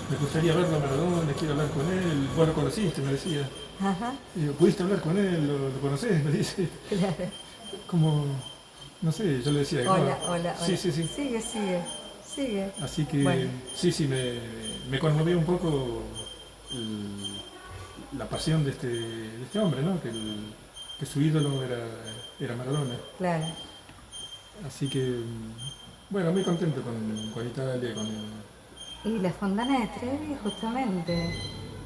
me gustaría verlo a Maradona, quiero hablar con él, vos lo conociste, me decía. Ajá, Y digo, ¿pudiste hablar con él? ¿Lo conocés? Me dice. claro. Como, no sé, yo le decía, no, Hola, hola, sí, hola. sí, sí. Sigue, sigue, sigue. Así Bueno, que sí, sí, me conmovió un poco la pasión de este hombre, ¿no? Que su ídolo era Maradona. claro. Así que, bueno, muy contento con Italia, Y la Fontana de Trevi, justamente.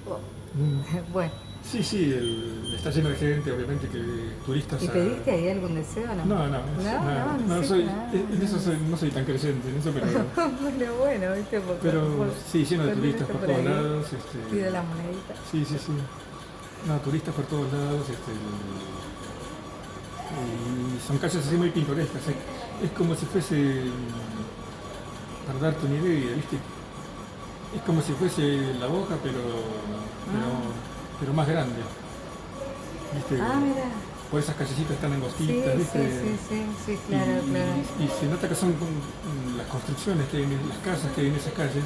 Oh, Mm, bueno, sí, sí, está lleno de gente, obviamente que turistas ¿y pediste ahí algún deseo o no? No, no, No, nada, no, no no hiciste soy, nada. en eso no soy tan creyente, en eso, pero, Bueno, bueno, viste, pero sí, lleno de cuando uno turistas está por por todos ahí, lados, pide la monedita. sí, sí, sí, no, turistas por todos lados, y son calles así muy pintorescas, es como si fuese, para darte una idea, ¿viste? Es como si fuese La Boca, pero más grande, ¿viste? Ah, mira. Por esas callecitas tan Sí, angostitas, ¿viste? sí, claro, claro. Y se nota que son las construcciones que hay las casas que hay en esas calles,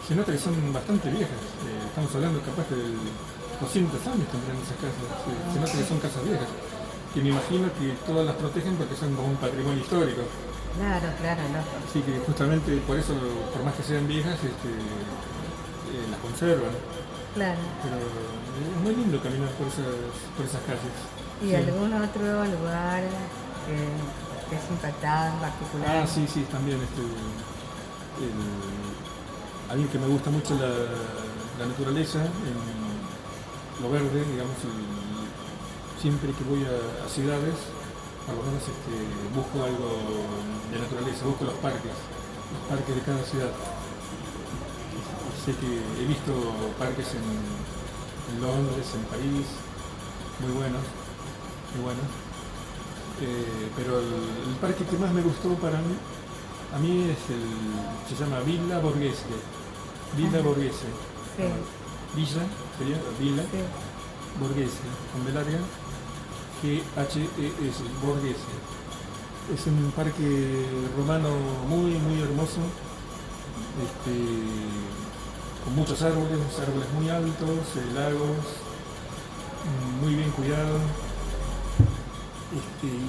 se nota que son bastante viejas. Estamos hablando capaz de 200 años tendrán esas casas. Se nota que son casas viejas. Que me imagino que todas las protegen porque son como un patrimonio histórico. Claro, claro, no. Así que justamente por eso, por más que sean viejas, las conservan. Claro. Pero es muy lindo caminar por esas calles. ¿Y Sí. algún otro lugar que es impactado en particular? Ah, sí, sí, también a mí que me gusta mucho la naturaleza, lo verde, digamos, siempre que voy a ciudades, por lo menos busco algo de naturaleza, busco los parques de cada ciudad. Sé que he visto parques en Londres, en París, muy buenos, muy buenos. Pero el parque que más me gustó a mí se llama Villa Borghese. Villa Ajá. Borghese. Sí, Villa, sería Villa sí. Borghese, con B larga, Ghes, Borghese. Es un parque romano muy, muy hermoso, con muchos árboles muy altos, lagos, muy bien cuidados.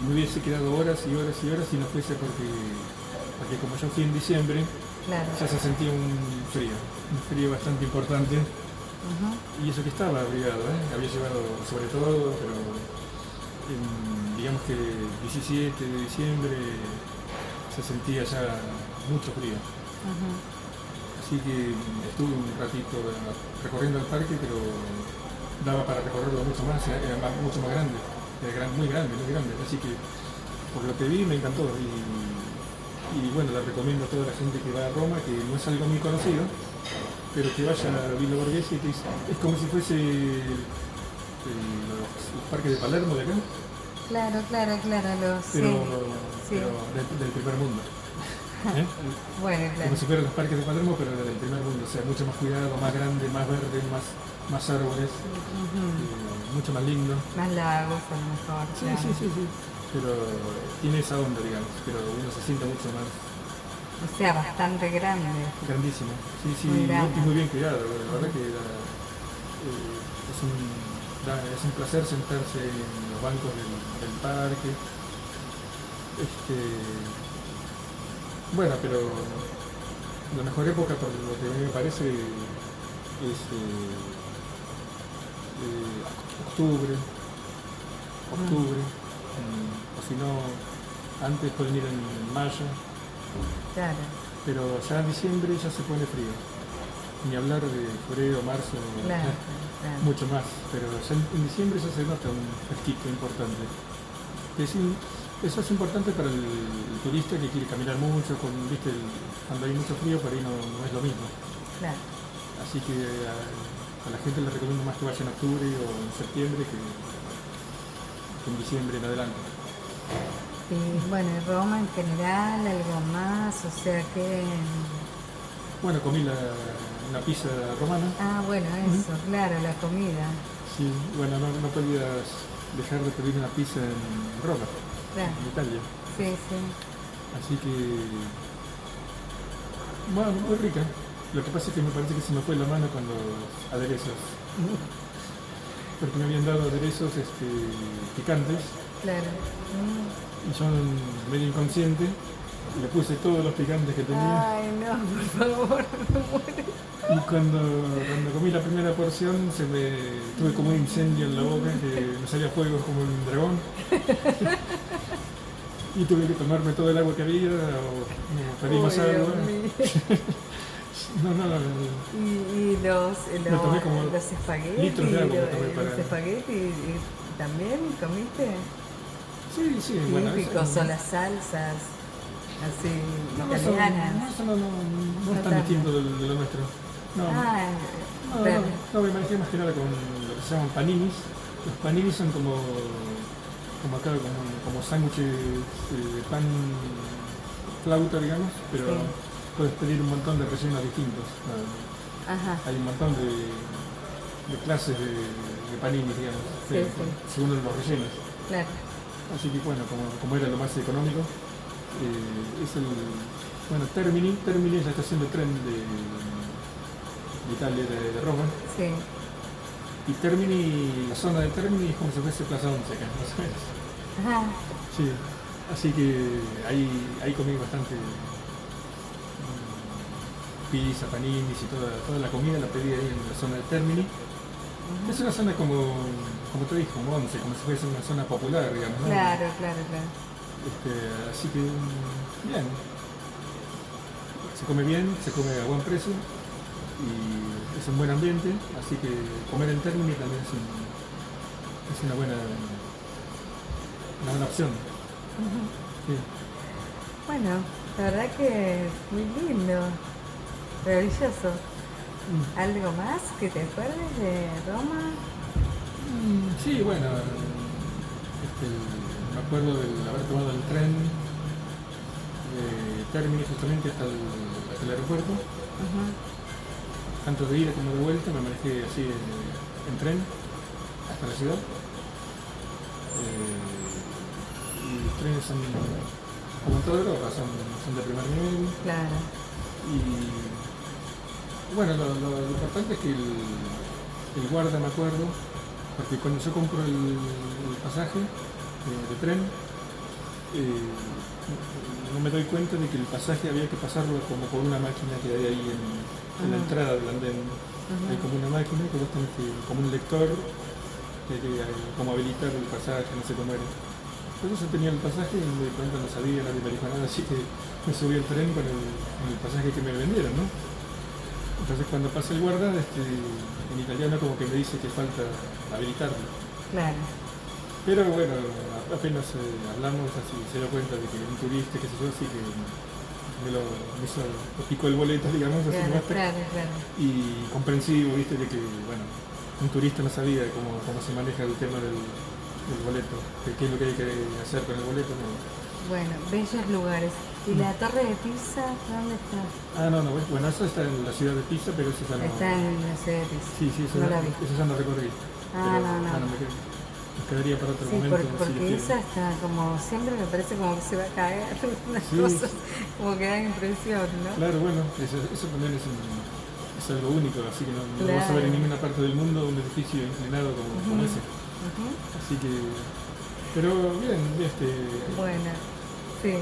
Me hubiese quedado horas y horas y horas si no fuese porque como yo fui en diciembre, Claro. ya se sentía un frío bastante importante. Ujú. Y eso que estaba abrigado, había llevado sobre todo, pero digamos que 17 de diciembre se sentía ya mucho frío. Ujú. Así que estuve un ratito recorriendo el parque, pero daba para recorrerlo mucho más, era mucho más grande. Muy grande, muy grande. Así que por lo que vi me encantó. Y bueno, la recomiendo a toda la gente que va a Roma, que no es algo muy conocido, pero que vaya a Villa Borghese, que es como si fuese los parques de Palermo de acá, Claro, pero, sí. pero del primer mundo. ¿eh? Bueno, Como claro. si fueran los parques de Palermo, pero del primer mundo. O sea, mucho más cuidado, más grande, más verde, más árboles, Ujú. mucho más lindo. Más lagos a lo mejor, Sí, claro. sí, sí, sí. Pero tiene esa onda, digamos, pero uno se siente mucho más O sea, bastante grande. grandísimo. Sí, sí, Muy grande. y muy bien cuidado. La verdad que es un placer sentarse en los bancos del parque. Bueno, pero la mejor época, por lo que a mí me parece, es octubre, o si no, antes pueden ir en mayo, Claro, pero ya en diciembre ya se pone frío. Ni hablar de febrero, marzo, claro, claro. mucho más, pero ya en diciembre ya se nota un fresquito importante. Eso es importante para el turista que quiere caminar mucho, cuando hay mucho frío, por ahí no es lo mismo. Claro. Así que a la gente le recomiendo más que vaya en octubre o en septiembre que en diciembre en adelante. Y bueno, y Roma en general, algo más, o sea que Bueno, comí una pizza romana. Ah, bueno, eso, claro, la comida. Sí, bueno, no podías dejar de pedir una pizza en Roma, Claro, en Italia. sí, sí. Así que, bueno, muy rica. Lo que pasa es que me parece que se me fue la mano con los aderezos. Porque me habían dado aderezos picantes Claro. y yo medio inconsciente le puse todos los picantes que tenía. Ay, no, por favor, no muero. Y cuando comí la primera porción tuve como un incendio en la boca que me salía fuego como un dragón. Y tuve que tomarme todo el agua que había o pedí más Uy, agua. Dios mío. No, Y me tomé como los espaguetis, litros de agua me tomé para... los espaguetis también comiste. Sí, bueno, Típicos, son las salsas, así, no, italianas. eso no es tan tanto. distinto de lo nuestro. No, Ah, no, claro. me manejé más que nada con lo que se llaman paninis. Los paninis son como acá, como sándwiches de pan flauta, digamos, pero Sí. puedes pedir un montón de rellenos distintos. Ajá, Hay un montón de clases de paninis, digamos, Sí, sí. según los rellenos. claro. Así que bueno, como era lo más económico, es el... Bueno, Termini es la estación de tren de Italia, de Roma. Sí. Y Termini, la zona de Termini es como si fuese Plaza 11 acá, más o menos. Ajá, Sí, así que ahí comí bastante pizza, paninis y toda la comida la pedí ahí en la zona de Termini. Es una zona como te dije, como 11, como si fuese una zona popular, digamos, ¿no? claro. Así que bien. Se come bien, se come a buen precio y es un buen ambiente, así que comer en Termini también es una buena opción. Sí. Bueno, la verdad que muy lindo, maravilloso. ¿Algo más que te acuerdes de Roma? Sí, bueno, me acuerdo de haber tomado el tren de Termini justamente hasta el aeropuerto. Ujú. Tanto de ida como de vuelta me manejé así en tren hasta la ciudad. Y los trenes son, como en toda Europa, son de primer nivel. Claro. Y bueno, lo importante es que el guarda, me acuerdo, porque cuando yo compro el pasaje de tren, no me doy cuenta de que el pasaje había que pasarlo como por una máquina que hay ahí en la entrada del andén. Hay como una máquina que vos tenés como un lector, como habilitar el pasaje, no sé cómo era. Entonces yo tenía el pasaje y me di cuenta, no sabía, nadie me dijo nada, así que me subí al tren con el pasaje que me vendieron, ¿no? Entonces cuando pasa el guarda, en italiano como que me dice que falta habilitarlo. Claro. Pero bueno, apenas hablamos, así se dio cuenta de que un turista, qué sé yo, así que me picó el boleto, digamos, así Claro, nomás. claro. Y comprensivo, viste, de que, bueno, un turista no sabía cómo se maneja el tema del boleto, qué es lo que hay que hacer con el boleto, no. Bueno, bellos lugares. ¿Y la torre de Pisa dónde está? Ah, no, bueno, eso está en la ciudad de Pisa, pero eso ya no... Está en la ciudad de Pisa. Sí, eso no ya, la vi. eso ya no recorrí. Ah, Pero, no. bueno, me quedaría para otro Sí, momento. porque esa está como, siempre me parece como que se va a caer, unas Sí. cosas, como que da impresión, ¿no? Claro, bueno, eso también es algo único, así que no vas a ver en ninguna parte del mundo un edificio inclinado como ese. Ujú. Así que, pero bien, Bueno, sí.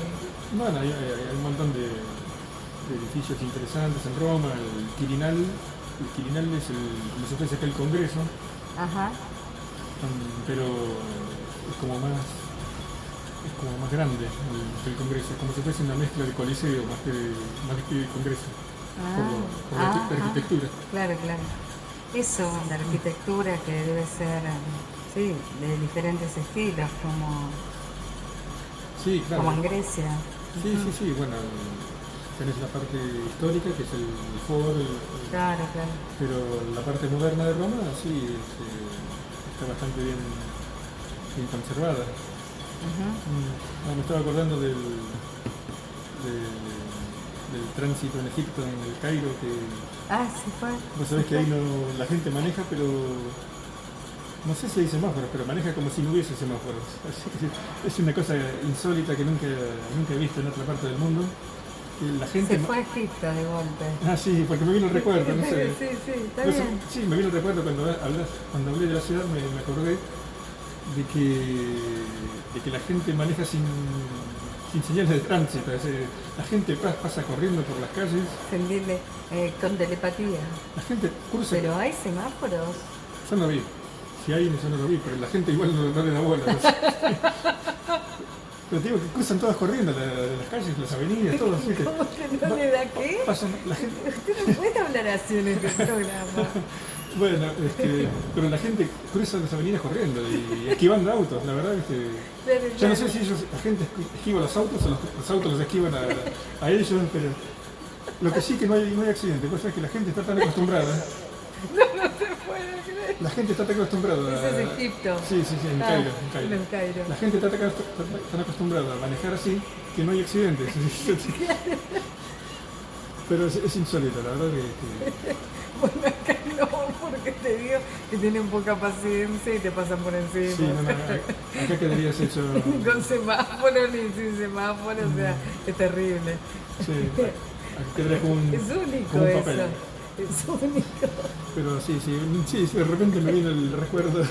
bueno, hay un montón de edificios interesantes en Roma, el Quirinal es como se fuese acá el Congreso, Ajá. pero es como más grande el Congreso, es como si fuese una mezcla de Coliseo más que Congreso, por la arquitectura. Claro. Eso, la arquitectura que debe ser, sí, de diferentes estilos, Sí, claro. como en Grecia. Sí, bueno, tenés la parte histórica que es el foro, Claro. pero la parte moderna de Roma sí está bastante bien conservada. Ujú. Me estaba acordando del del tránsito en Egipto, en el Cairo, que sí fue. vos sabés que ahí la gente maneja, pero no sé si hay semáforos, pero maneja como si no hubiese semáforos. Así que es una cosa insólita que nunca he visto en otra parte del mundo. La gente Se fue a Egipto de golpe. Sí, porque me vino el recuerdo, no sé. Sí, está bien. Sí, me vino el recuerdo cuando hablé de la ciudad, me acordé de que la gente maneja sin señales de tránsito. La gente pasa corriendo por las calles. Sentirle con telepatía. La gente cruza. Pero hay semáforos. Yo no vi. Si hay, yo no lo vi, pero la gente igual no le da bola. Pero te digo que cruzan todas corriendo las calles, las avenidas, todas. ¿Viste? ¿Cómo que no le da qué? La gente... Usted no puede hablar así en este programa. Bueno, pero la gente cruza las avenidas corriendo y esquivando autos, la verdad. Yo no sé si la gente esquiva los autos o los autos los esquivan a ellos, pero lo que sí que no hay accidente, cosa es que la gente está tan acostumbrada. No se puede creer. La gente está tan acostumbrada. Eso es Egipto. Sí, en Cairo. En Cairo. La gente está tan acostumbrada a manejar así que no hay accidentes. Pero es insólito, la verdad que... Bueno, acá no, porque te digo que tienen poca paciencia y te pasan por encima. Sí, acá quedarías hecho... Ni con semáforo ni sin semáforo, o sea, es terrible. Sí, acá quedarías como un... Es único como un papel. eso. Es único. Pero sí, de repente me vino el recuerdo.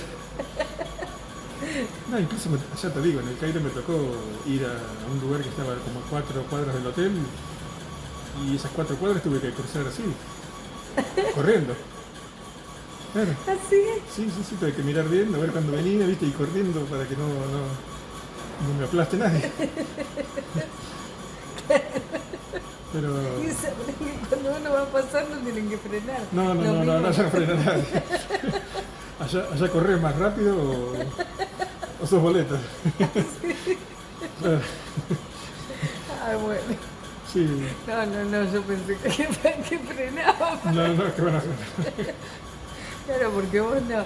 No, incluso ya te digo, en el Cairo me tocó ir a un lugar que estaba como a 4 cuadras del hotel y esas 4 cuadras tuve que cruzar así, corriendo. Claro. ¿Así? Sí, tuve que mirar bien, a ver cuándo venía, viste, y corriendo para que no me aplaste nadie. Pero... Y sabrán que cuando uno va pasando tienen que frenar. No, ya no frena nadie. Allá corres más rápido o sos boleta. Bueno. Sí. No, yo pensé que frenaba. No, que van a frenar. Claro, porque vos no,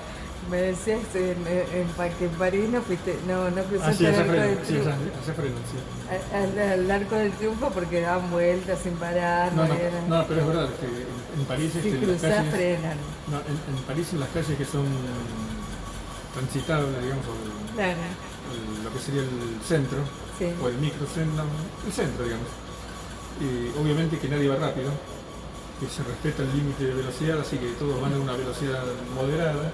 me decías que en París no fuiste, no cruzaste el Arco del Triunfo. Allá frenan, sí. Al Arco del Triunfo porque daban vueltas sin parar. No, pero es verdad que en París si en cruzás las calles, frenan. No, en París en las calles que son transitables, digamos, lo que sería el centro, sí, o el microcentro, el centro, digamos. Obviamente que nadie va rápido, que se respeta el límite de velocidad, así que todos van a una velocidad moderada.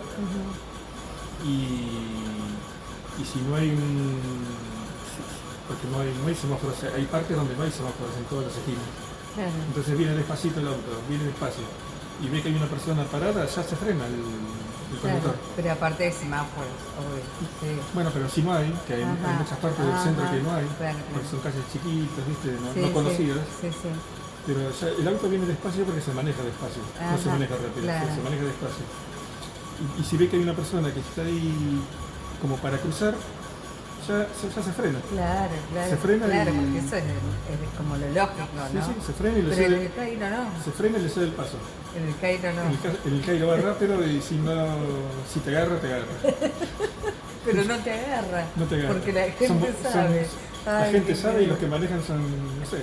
Y si no hay porque no hay semáforos, hay partes donde no hay semáforos en todas las esquinas. Entonces viene despacito el auto, viene despacio, y ve que hay una persona parada, ya se frena el conductor. Pero aparte de semáforos, obvio. Sí. Bueno, pero si no hay, que hay muchas partes del centro que no hay, claro. porque son calles chiquitas, ¿viste? No conocidas. Sí. Pero ya el auto viene despacio porque se maneja despacio, no se maneja rápido, claro. se maneja despacio. Y si ve que hay una persona que está ahí como para cruzar, ya se frena. Claro. Se frena porque eso es como lo lógico, ¿no? Sí, se frena y le cede. Pero cede. en el Cairo no. Se frena y le cede el paso. En el Cairo no. En el Cairo va rápido y si te agarra, te agarra. Pero no te agarra. No te agarra. Porque la gente sabe. La gente sabe y los que manejan son, no sé,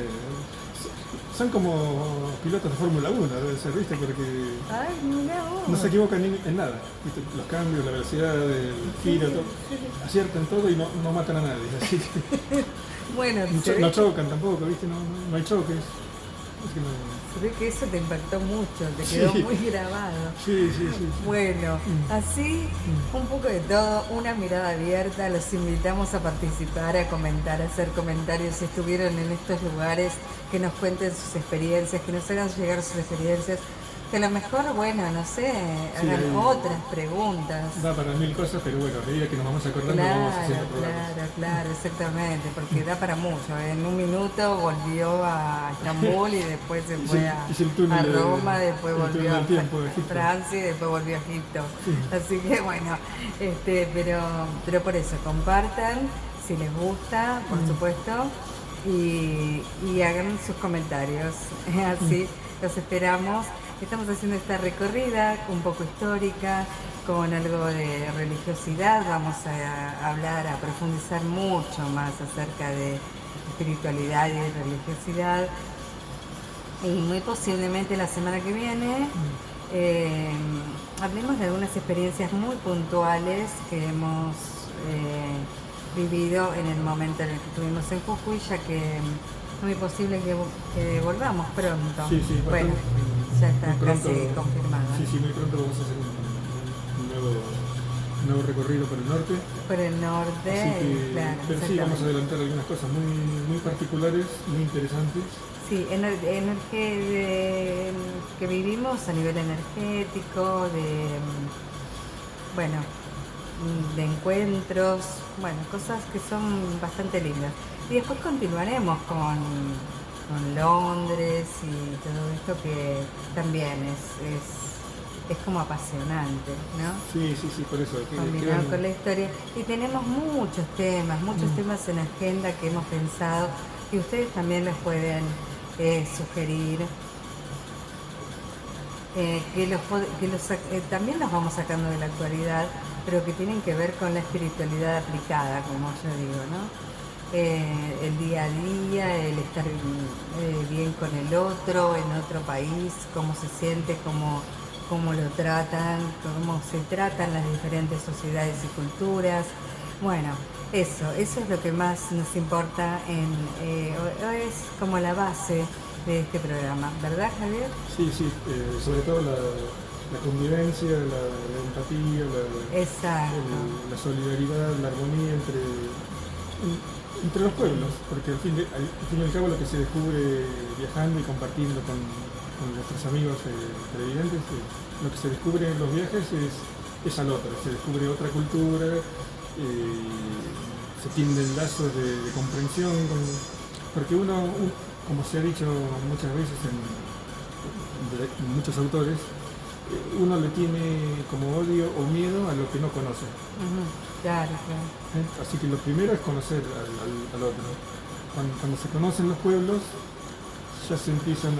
son como pilotos de Fórmula 1, debe ser, ¿viste? Porque no se equivocan en nada, ¿viste? Los cambios, la velocidad, el giro, todo. Aciertan todo y no matan a nadie. Así que bueno, no chocan tampoco, ¿viste? No hay choques. Es que se ve que eso te impactó mucho, te quedó muy grabado. Sí. Bueno, así un poco de todo, una mirada abierta, los invitamos a participar, a comentar, a hacer comentarios si estuvieron en estos lugares, que nos cuenten sus experiencias, que nos hagan llegar sus experiencias, que a lo mejor, bueno, no sé, hagan otras preguntas. Da para 1000 cosas, pero bueno, a medida que nos vamos acordando vamos haciendo programas. Claro, exactamente, porque da para mucho. En un minuto volvió a Estambul y después se fue a Roma, después volvió a Francia y después volvió a Egipto. Sí. Así que bueno, pero por eso, compartan si les gusta, por supuesto, y hagan sus comentarios. Así los esperamos. Estamos haciendo esta recorrida un poco histórica, con algo de religiosidad. Vamos a hablar, a profundizar mucho más acerca de espiritualidad y de religiosidad. Y muy posiblemente la semana que viene hablemos de algunas experiencias muy puntuales que hemos vivido en el momento en el que estuvimos en Jujuy, ya que es muy posible que volvamos pronto. Sí, sí, bueno, ya está casi confirmado. Sí, sí, muy pronto vamos a hacer un nuevo recorrido por el norte. Por el norte, así que, claro. Pero sí, vamos a adelantar algunas cosas muy particulares, muy interesantes. Sí, que vivimos a nivel energético, bueno, de encuentros, bueno, cosas que son bastante lindas. Y después continuaremos con Londres y todo esto que también es como apasionante, ¿no? Sí, por eso. Combinado con la historia. Y tenemos muchos temas en agenda que hemos pensado y ustedes también los pueden sugerir. También los vamos sacando de la actualidad, pero que tienen que ver con la espiritualidad aplicada, como yo digo, ¿no? El día a día, el estar bien con el otro, en otro país, cómo se siente, cómo lo tratan, cómo se tratan las diferentes sociedades y culturas. Bueno, eso es lo que más nos importa, es como la base de este programa, ¿verdad, Javier? Sí, sobre todo la convivencia, la empatía, la solidaridad, la armonía entre los pueblos, porque al fin y al cabo lo que se descubre viajando y compartiendo con nuestros amigos televidentes, lo que se descubre en los viajes es al otro, se descubre otra cultura, se tienden lazos de comprensión, porque uno, como se ha dicho muchas veces en muchos autores, uno le tiene como odio o miedo a lo que no conoce. Claro. Así que lo primero es conocer al otro. Cuando se conocen los pueblos, ya se empiezan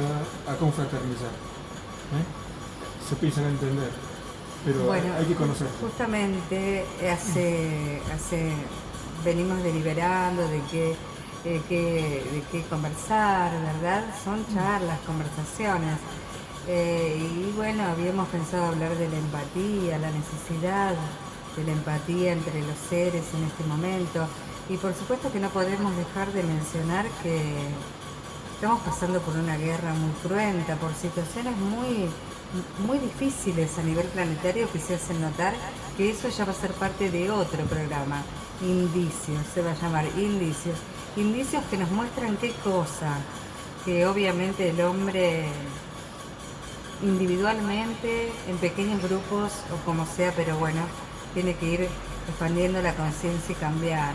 a confraternizar, se empiezan a entender, pero bueno, hay que conocer. Justamente venimos deliberando de qué conversar, ¿verdad? Son charlas, conversaciones. Y bueno, habíamos pensado hablar de la empatía, la necesidad de la empatía entre los seres en este momento. Y por supuesto que no podemos dejar de mencionar que estamos pasando por una guerra muy cruenta, por situaciones muy difíciles a nivel planetario que se hacen notar, que eso ya va a ser parte de otro programa. Indicios, se va a llamar Indicios. Indicios que nos muestran qué cosa, que obviamente el hombre individualmente, en pequeños grupos o como sea, pero bueno, tiene que ir expandiendo la conciencia y cambiar.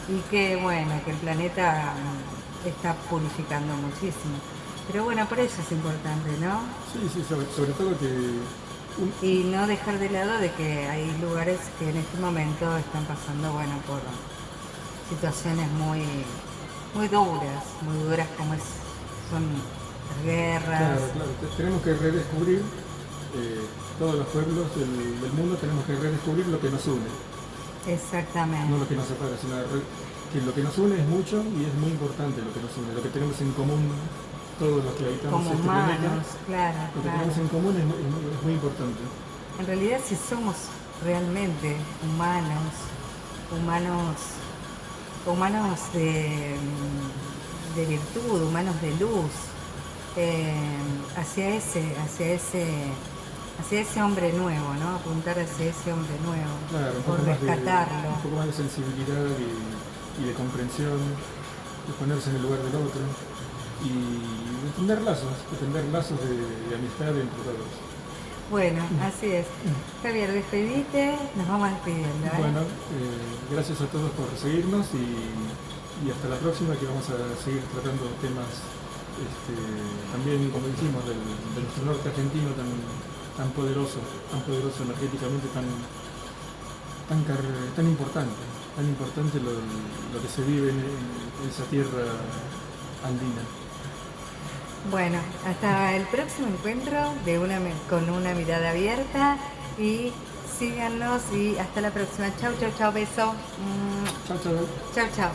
Y que bueno, que el planeta está purificando muchísimo. Pero bueno, por eso es importante, ¿no? Sí, sobre todo que... Y no dejar de lado de que hay lugares que en este momento están pasando, bueno, por situaciones muy duras como son las guerras. Claro. Tenemos que redescubrir, todos los pueblos del mundo tenemos que redescubrir lo que nos une. Exactamente. No lo que nos separa, sino que lo que nos une es mucho y es muy importante lo que nos une, lo que tenemos en común todos los que habitamos como este humanos, planeta. Claro. Lo que tenemos en común es muy importante. En realidad, si somos realmente humanos de virtud, humanos de luz, hacia ese hombre nuevo, ¿no? Apuntar hacia ese hombre nuevo, claro, por rescatarlo. Un poco más de sensibilidad y de comprensión, de ponerse en el lugar del otro y de tender lazos de amistad entre todos. Bueno, así es. Javier, despedite, nos vamos despidiendo. Bueno, gracias a todos por seguirnos y hasta la próxima, que vamos a seguir tratando temas también, como dijimos, de nuestro norte argentino tan poderoso energéticamente, tan importante lo que se vive en esa tierra andina. Bueno, hasta el próximo encuentro con una mirada abierta y síganos y hasta la próxima. Chau, beso. Chau. Chau.